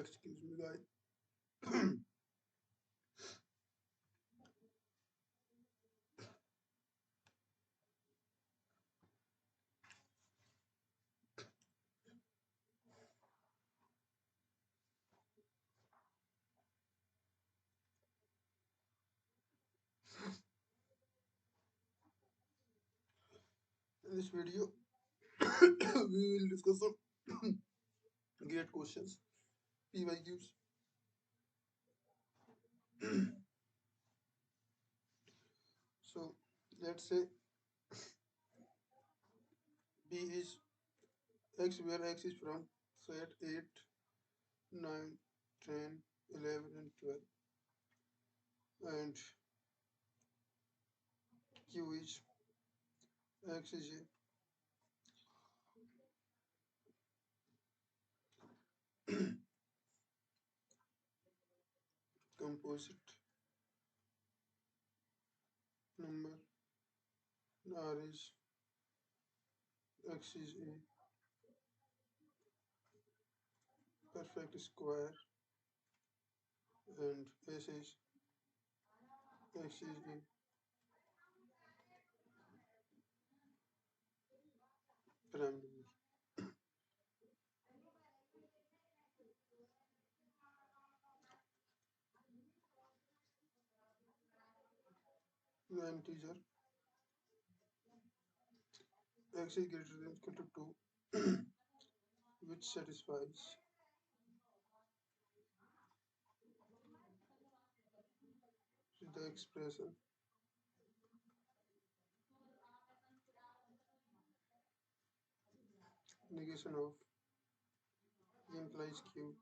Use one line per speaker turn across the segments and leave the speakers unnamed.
Excuse me, guys. In this video, we will discuss some great questions, PYQs. So let's say B is X, where X is from set 8, 9, 10, 11, and 12, and Q is X is a composite number, R is X is a perfect square, and S is X is a prime number. The integer X is greater than equal to 2, which satisfies the expression negation of implies Q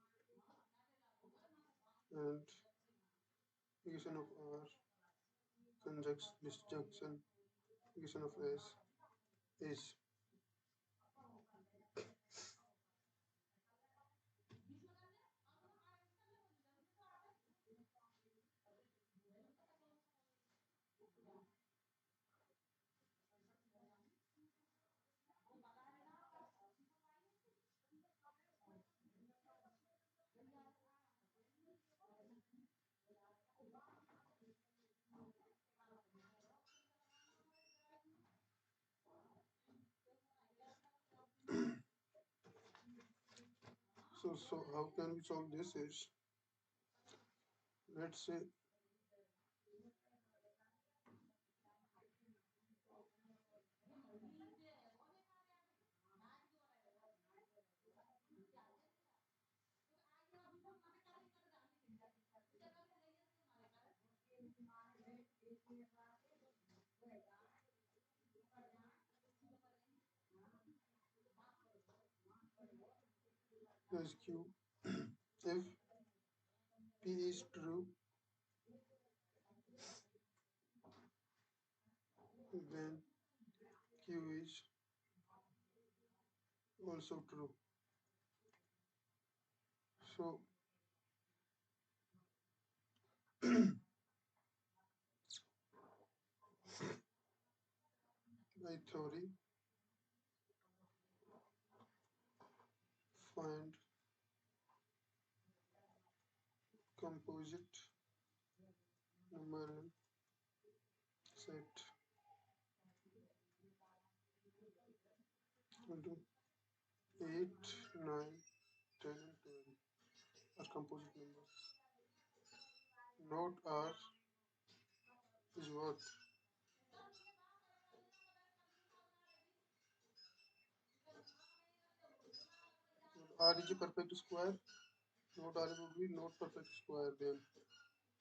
and negation of R conjunction disjunction negation of S is. So how can we solve this is, let's say is Q. If P is true, then Q is also true. So by theory, find composite number in set into 8, 9, 10, and 12 are composite numbers. Note R is what? R is a perfect square. Note R would be not perfect square. Then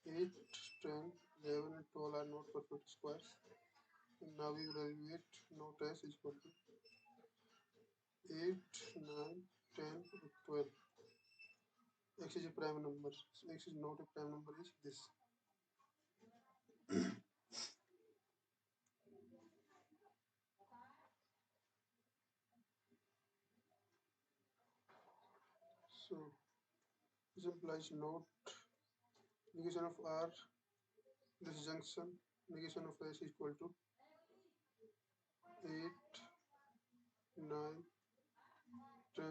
8, 10, 11, and 12 are not perfect squares. And now we will evaluate note S is equal to 8, 9, 10, and 12. X is a prime number. So X is not a prime number, is this. So this implies note negation of R disjunction negation of S is equal to 8, 9, 10,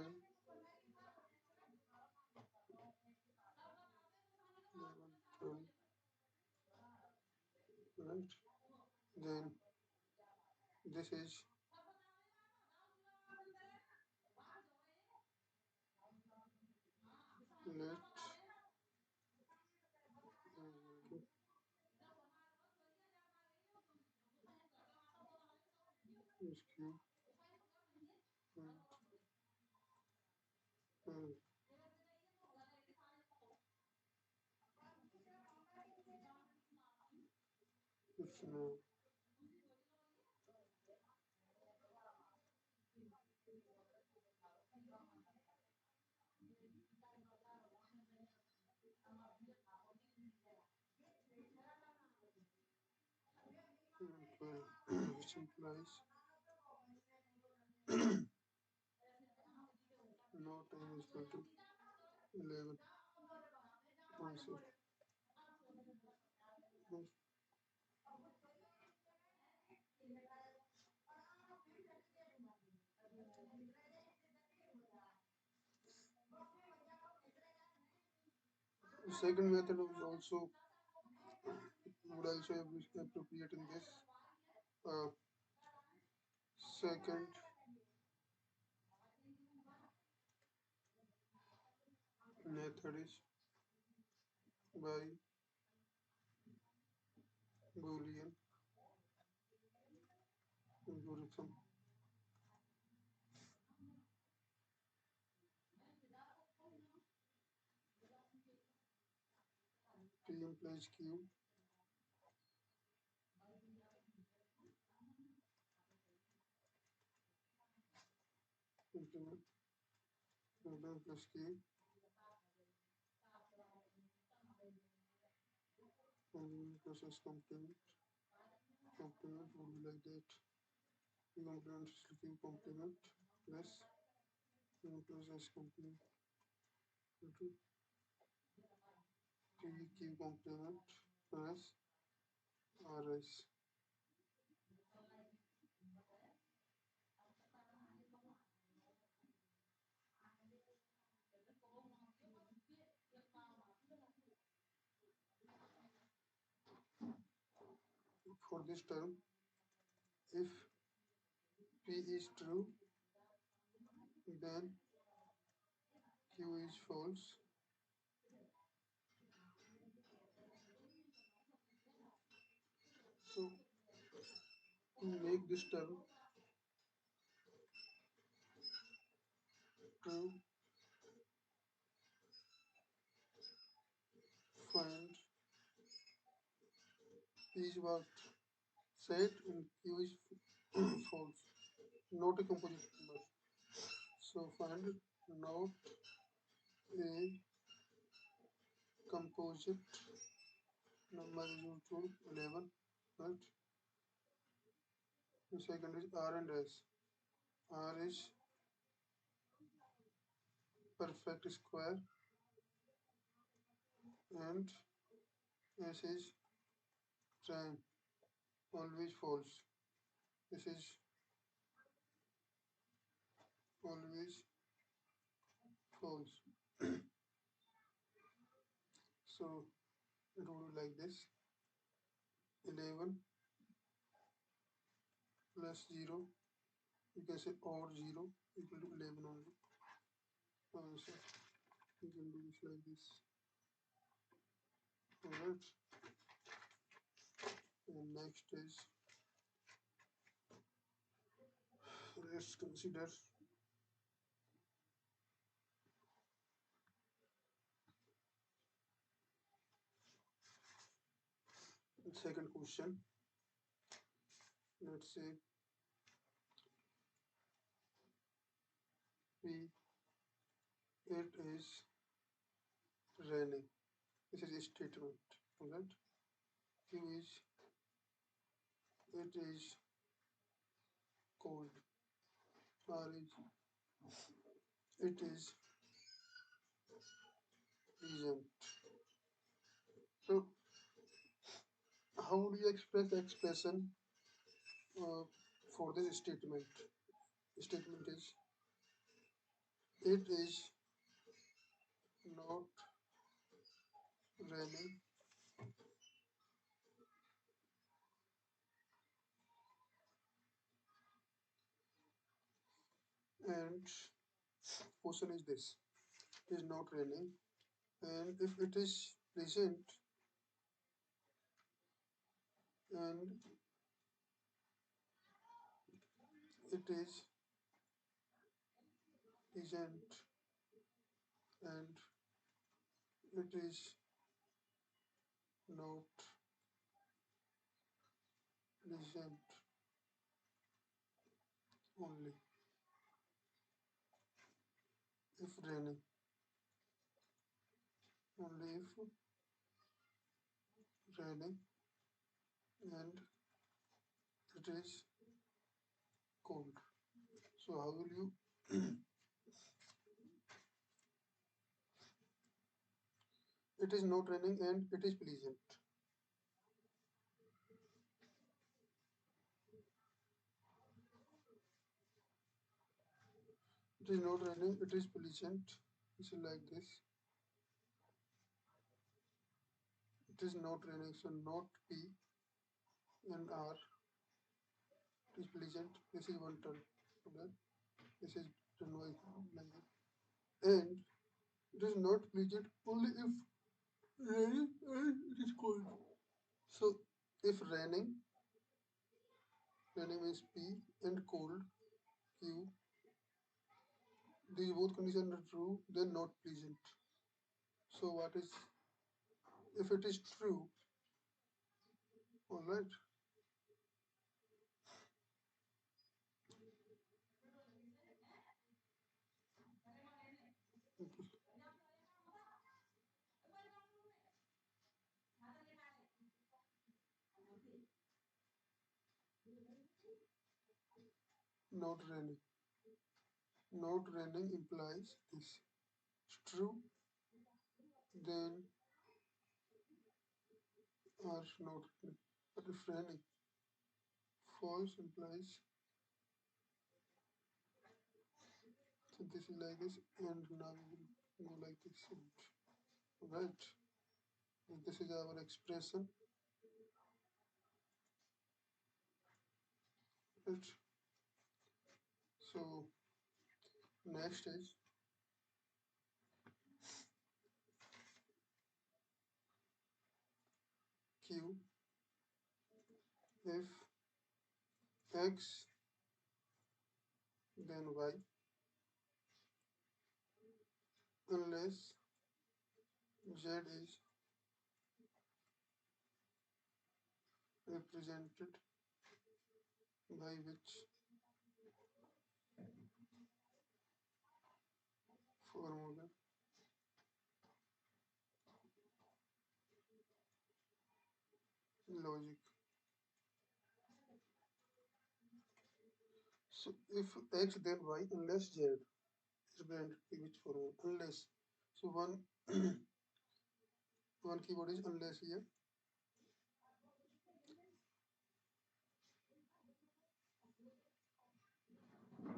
right? Then this is let is cube and it's now which implies no time is equal to 11. Answer. The second method is also would also be appropriate in this. Uh, Second method is by Boolean algorithm. P implies Q, implement M plus Q, and process complement. Complement would be like that. P complement is Q complement plus M plus S complement into PQ complement plus RS. For this term, if P is true, then Q is false. So to make this term true, find P is what set and Q is false, not a composite number. So find not a composite number is equal to 11, right? The second is R and S. R is perfect square and S is prime, always false. This is always false. So it will be like this: 11 plus 0, you can say odd 0 equal to 11 only. So you can do this like this. Alright. And next is, let's consider the second question. Let's say P, it is raining. This is a statement. Alright. Q is, it is cold. R is, it is pleasant. So how would you express the expression uh, for this statement? The statement is, it is not raining question is this: it is not raining, and if it is present and it is present and it is not present only if raining, only if raining and it is cold. So how will you it is not raining and it is pleasant. It is not raining, it is pleasant. This is like this. It is not raining, so not P and R. It is pleasant. This is one term. Okay. This is done like that. And it is not pleasant only if raining and it is cold. So if raining means P and cold Q, these both conditions are true, then not pleasant. So what is if it is true? All right. Not raining. Not raining implies this. It's true, then are not raining. But if raining, false implies so this is like this, and now we will go like this. Right. And this is our expression. Right. So next is Q. If X then Y, unless Z is represented by which formula? Logic. So if X then Y unless Z is represented by which formula? Unless. So one keyword is unless here.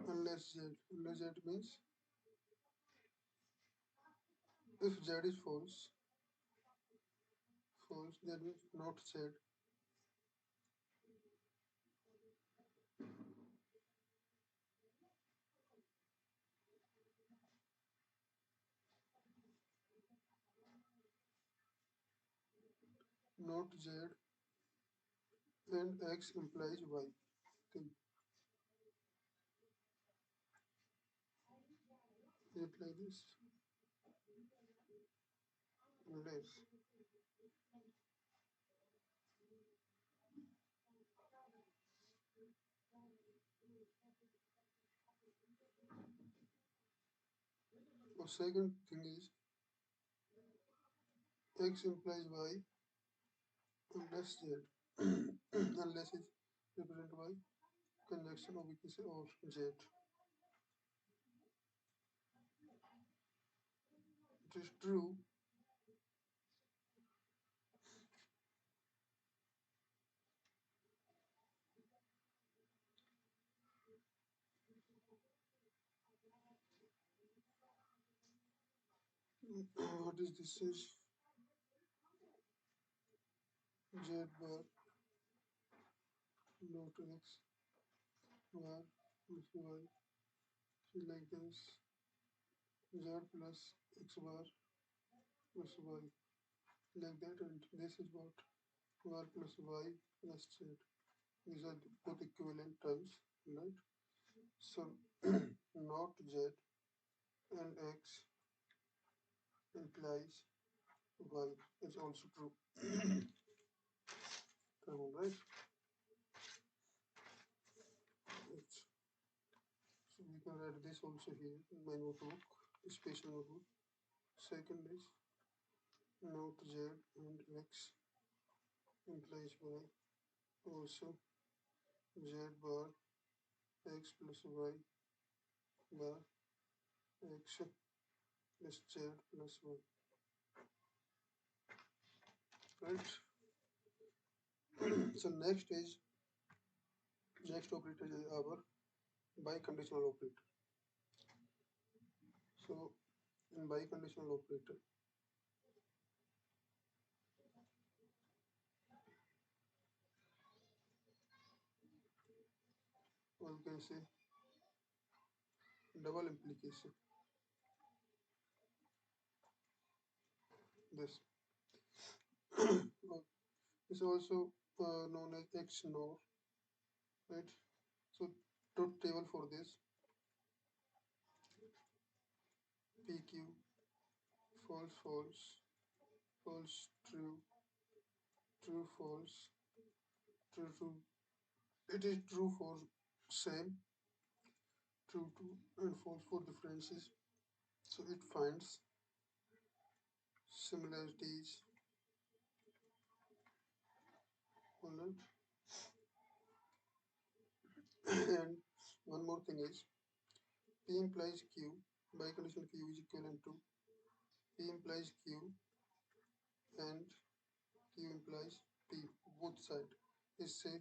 Unless Z. Unless Z means if Z is false, that means not Z. Not Z, and X implies Y. Think. Is it like this? Unless. Or second thing is X implies Y unless Z. Unless is represented by conjunction of VPC or Z. It is true what is this is Z bar not X bar is Y So like this, z plus x bar plus y, like that, and this is what r plus y plus z. These are both equivalent terms, right? So not z and x implies y is also true. Come on, right? It's, so we can write this also here in my notebook, special notebook. Second is not z and x implies y. Also z bar x plus y bar x plus z plus y. Right? So next operator is our biconditional operator. So in biconditional operator, or you can say double implication. This is also known as X NOR, right? So truth table for this: PQ, false, false, false, true, true, false, true, true. It is true for same, true, true, and false for differences. So it finds similarities. Alright. And one more thing is P implies Q, biconditional Q is equivalent to P implies Q and Q implies P, both sides. It's a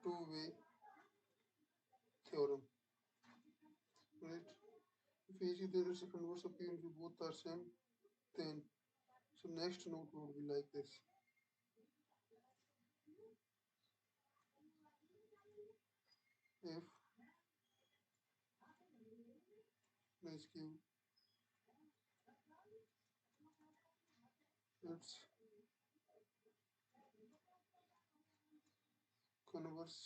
two-way theorem, right? If easy there is a converse of P and Q both are same, then so next note would be like this. If plus Q, its converse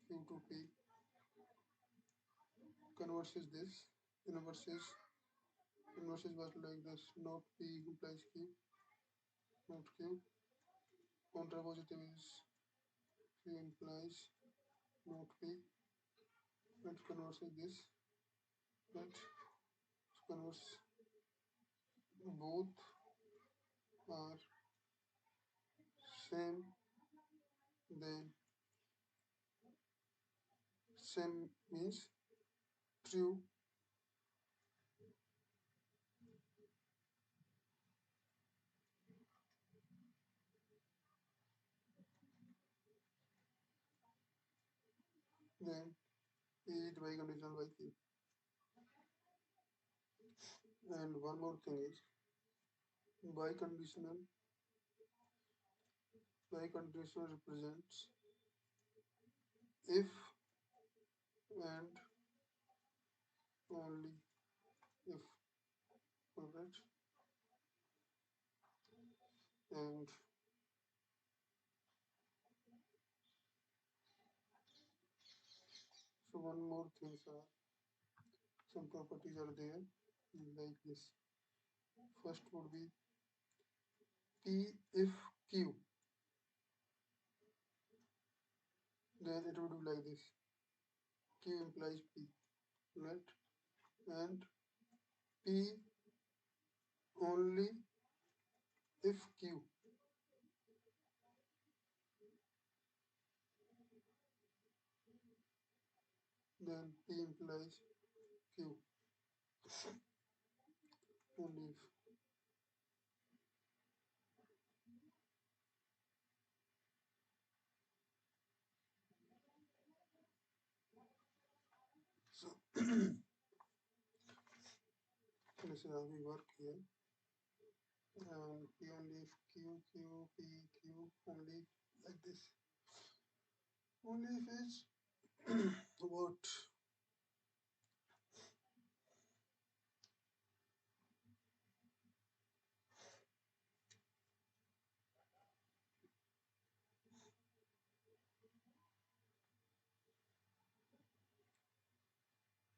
Q to P, converse is this, inverse is what like this, not P implies Q, not Q. Contrapositive is Q implies not P, and converse is this, right? Converse both are same, then same means true, then P is biconditional by Q. And one more thing is biconditional. Biconditional represents if and only if, alright? And so one more things are some properties are there like this. First would be P if Q, then it would be like this. Q implies P, right? And P only if Q, then P implies Q only if. So this is how we work here. And P only if Q, Q, P, Q only like this. Only if is what?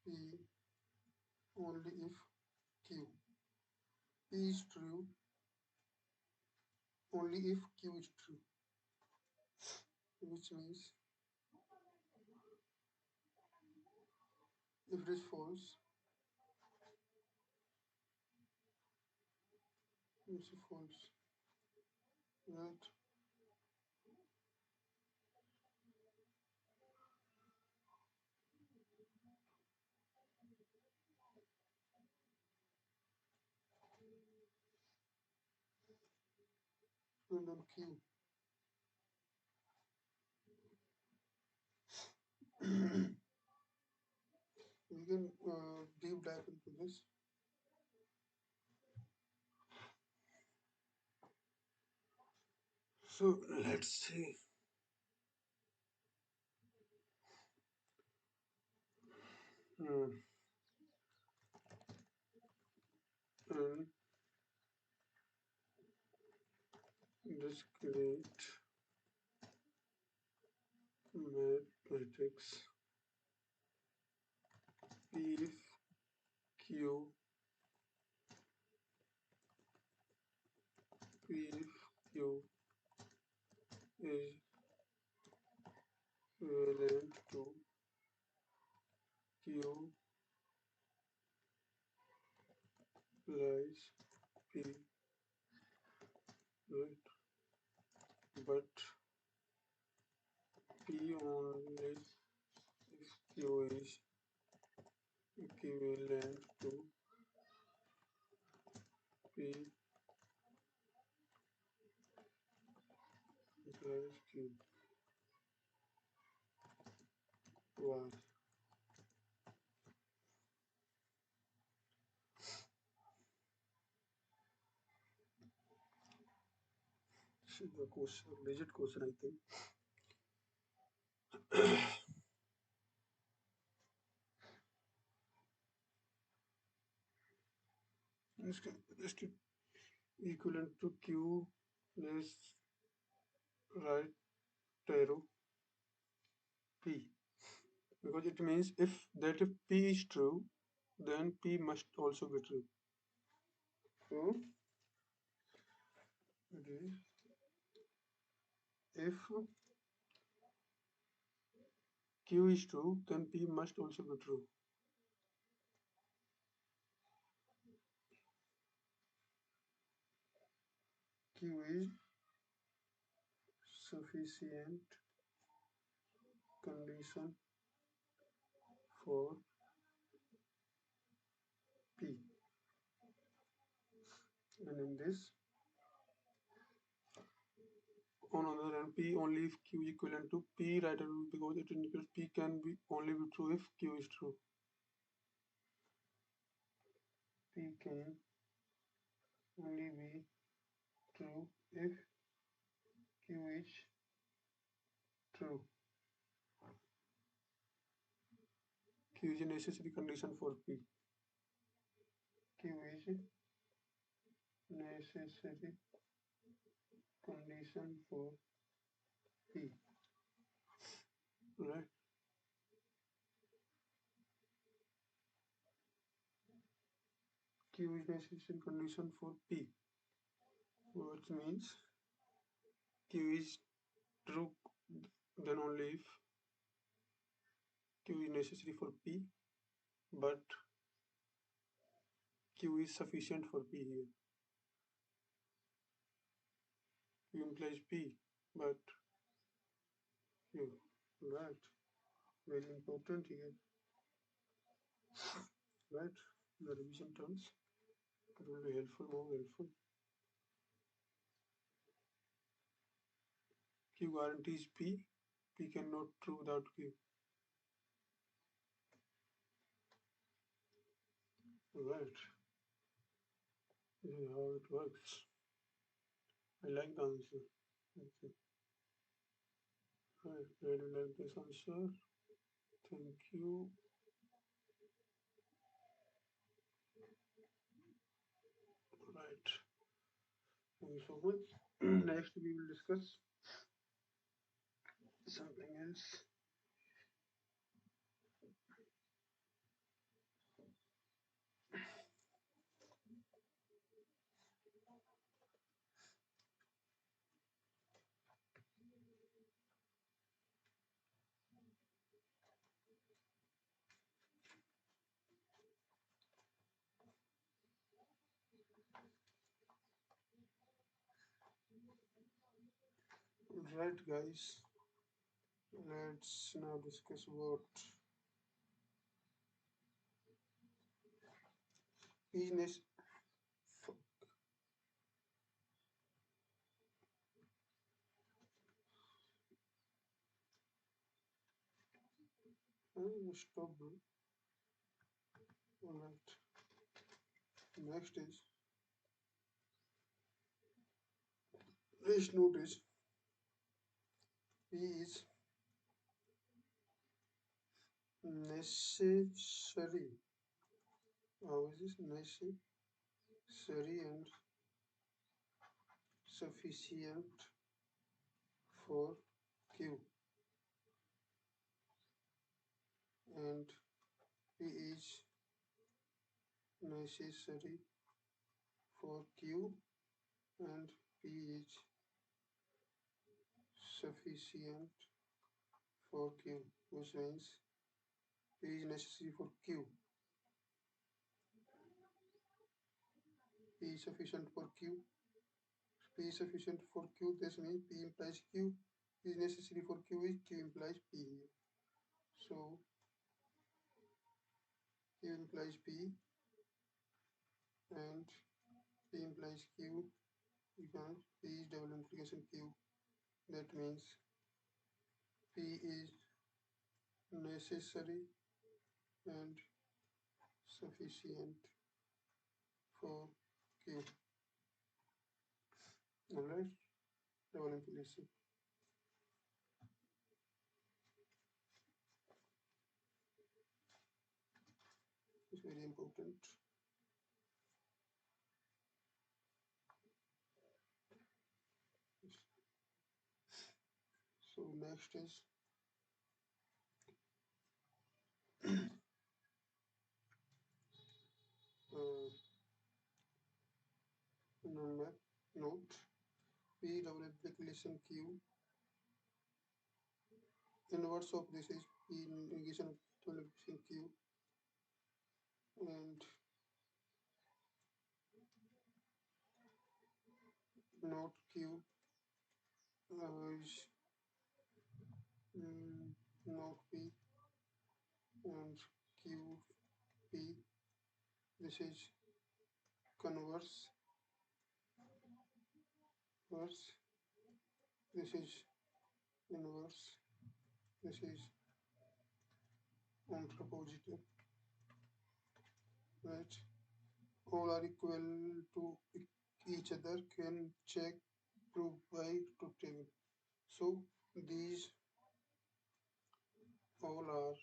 P only if Q. P is true only if Q is true, which means if it is false, it's false, right? And on Q, we can deep dive into this. So let's see. Hmm. And discrete mathematics, if Q, if Q is equivalent to Q plus P, right? But P only if Q is equivalent to P plus Q. Why? This is the question, legit question, I think. Just equivalent to Q less right arrow P, because it means if P is true, then P must also be true. So it is if Q is true, then P must also be true. Q is sufficient condition for P, and in this, on other hand, P only if Q is equivalent to P right arrow, because it indicates P can be only be true if Q is true. P can only be true if Q is true. Q is a necessary condition for P. Q is necessary condition for P. Right? Q is necessary condition for P, which means Q is true then only if Q is necessary for P, but Q is sufficient for P here. Q implies P, but Q. Right? Very important here. Right? The revision terms. It will be helpful, more helpful. Q guarantees P. P cannot true without Q. Right. This is how it works. I like the answer. Okay. I really like this answer. Thank you. Right. Thank you so much. Next, we will discuss something else. Right, guys, let's now discuss what business. Stop, bro. Alright, next is let's notice P is necessary. How is this necessary and sufficient for Q, and P is necessary for Q and P is sufficient for Q, which means P is necessary for Q, P is sufficient for Q, P is sufficient for Q. This means P implies Q, P is necessary for Q is Q implies P here. So Q implies P and P implies Q because P is double implication Q. That means P is necessary and sufficient for Q. Alright, double implication. It's very important. So next is uh, number note P double implication Q. Inverse of this is P negation of double implication Q, and note Q is note P and Q P. This is converse verse. This is inverse. This is contrapositive. Right? All are equal to each other. Can check prove by truth table. So these all are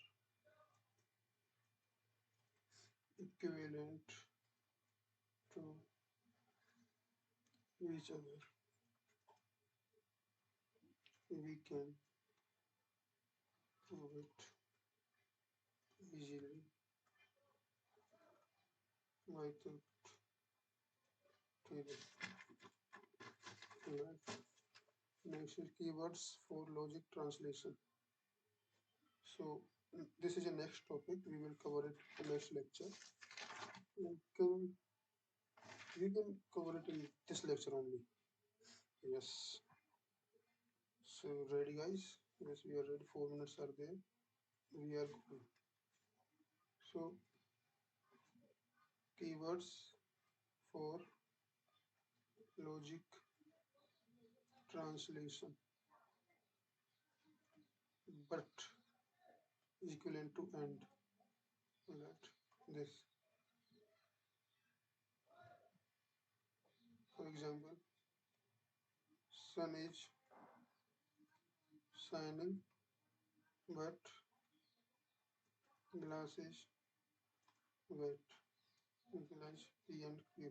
equivalent to each other. We can prove it easily by the table. Right. Next is keywords for logic translation. So this is a next topic. We will cover it in next lecture. We can cover it in this lecture only. Yes. So ready, guys? Yes, we are ready. 4 minutes are there. We are good. So keywords for logic translation, but is equivalent to and. Let this, for example, sun is shining, but glass is wet. Implies P and Q.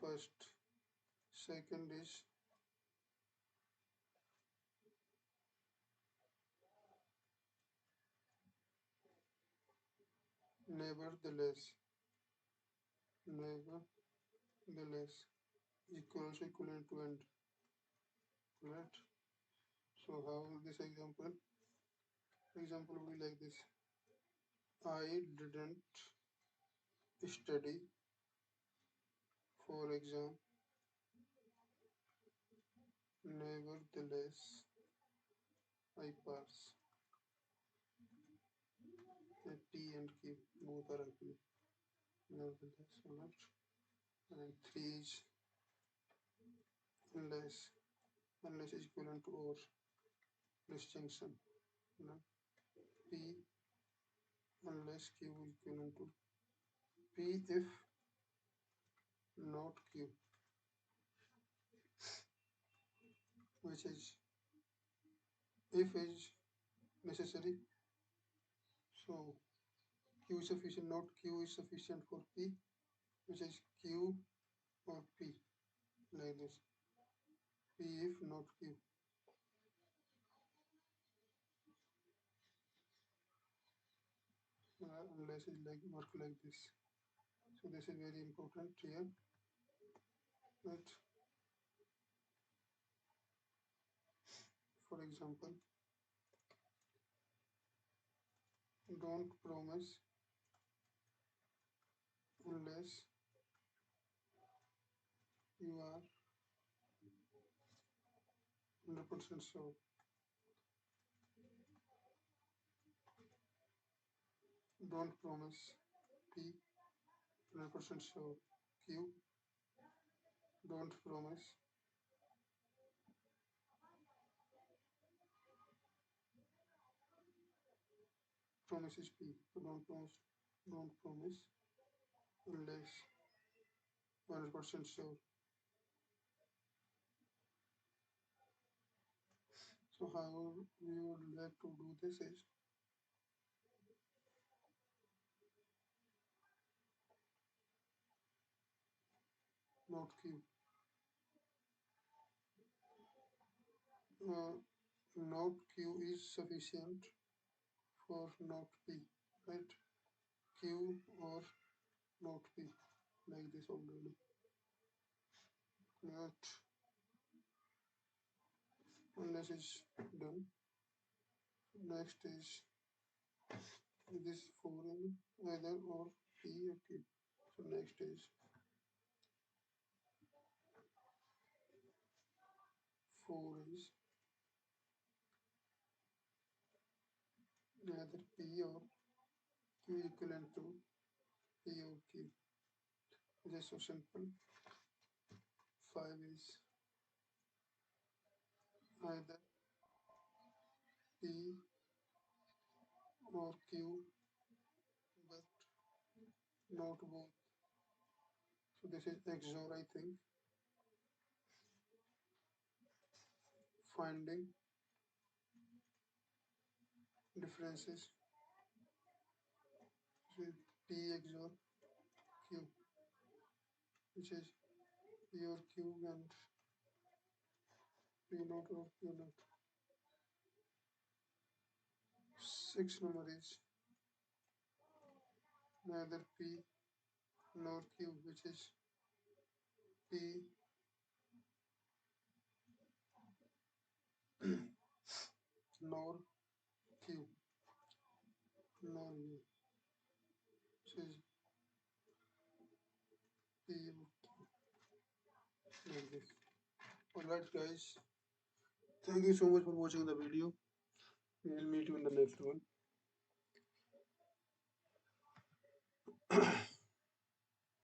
First, second is nevertheless. Nevertheless equivalent to and. Right. So how this example? Example will be like this. I didn't study for exam, Nevertheless, I pass. P and Q both are ugly. Nevertheless, alright. And 3 is unless is equivalent to or disjunction. No? P unless Q is equivalent to P if not Q, which is if is necessary. So Q is sufficient, not Q is sufficient for P, which is Q or P, like this. P if not Q. Unless it like work like this. So this is very important here. Right. For example, don't promise unless you are 100% sure. Don't promise P 100% sure. Q don't promise promises P. So don't promise unless 100% sure. So how we would like to do this is not Q. Not Q is sufficient for not P, right? Q or not P, like this already. Not unless is done. Next is this 4 in either or P or Q. So next is 4 is either P or Q equivalent to P or Q. It is so simple. 5 is either P or Q, but not both. So this is XOR, I think. Finding differences. So P XOR Q, which is P or Q and P not or Q not. 6 number is neither P nor Q, which is P nor Q nor U, which is P or Q, like this. Alright guys, thank you so much for watching the video. We will meet you in the next one.